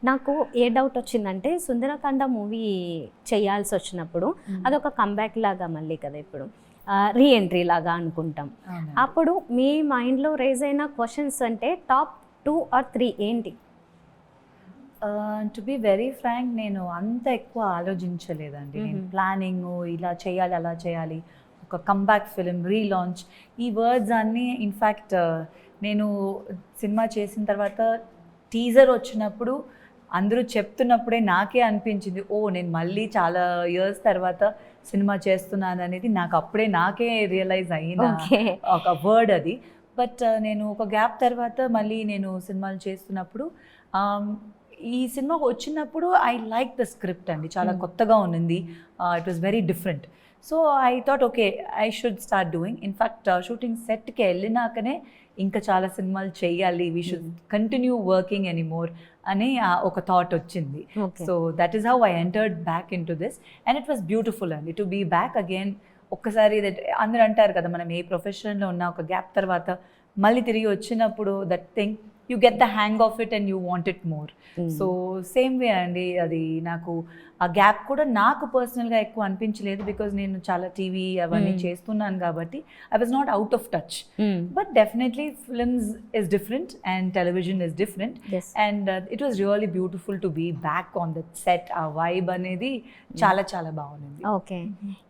నాకు ఏ డౌట్ వచ్చిందంటే సుందరకాండ మూవీ చేయాల్సి వచ్చినప్పుడు అదొక కంబ్యాక్ లాగా మళ్ళీ కదా ఇప్పుడు రీఎంట్రీ లాగా అనుకుంటాం. అప్పుడు మీ మైండ్లో రేజ్ అయిన క్వశ్చన్స్ అంటే టాప్ 2 or 3 ఏంటి? టు బి వెరీ ఫ్రాంక్, నేను అంత ఎక్కువ ఆలోచించలేదండి. నేను ప్లానింగ్ ఇలా చేయాలి అలా చేయాలి, ఒక కంబ్యాక్ ఫిలిం, రీలాంచ్, ఈ వర్డ్స్ అన్నీ ఇన్ఫ్యాక్ట్ నేను సినిమా చేసిన తర్వాత టీజర్ వచ్చినప్పుడు అందరూ చెప్తున్నప్పుడే నాకే అనిపించింది, ఓ నేను మళ్ళీ చాలా ఇయర్స్ తర్వాత సినిమా చేస్తున్నాను అనేది నాకు అప్పుడే నాకే రియలైజ్ అయిన ఒక వర్డ్ అది. బట్ నేను ఒక గ్యాప్ తర్వాత మళ్ళీ నేను సినిమాలు చేస్తున్నప్పుడు ఈ సినిమా వచ్చినప్పుడు ఐ లైక్ ద స్క్రిప్ట్ అండి, చాలా కొత్తగా ఉన్నింది, it was very different. So I thought okay I should start doing. In fact shooting సెట్కి వెళ్ళినాకనే ఇంకా చాలా సినిమాలు చేయాలి, we should continue working anymore అని ఒక థాట్ వచ్చింది. So that is how I entered back in to this and it was beautiful అండి to be back again. ఒక్కసారి అందరూ అంటారు కదా, మనం ఏ ప్రొఫెషన్లో ఉన్న ఒక గ్యాప్ తర్వాత మళ్ళీ తిరిగి వచ్చినప్పుడు that thing you get the hang of it and you want it more. So same way అండి, అది నాకు ఆ గ్యాప్ కూడా నాకు పర్సనల్గా ఎక్కువ అనిపించలేదు, బికాజ్ నేను చాలా టీవీ అవన్నీ చేస్తున్నాను కాబట్టి I was not out of touch. But definitely films is different and television is different and it was really beautiful to be back on that set. ఆ వైబ్ అనేది చాలా చాలా బాగుంది. ఓకే,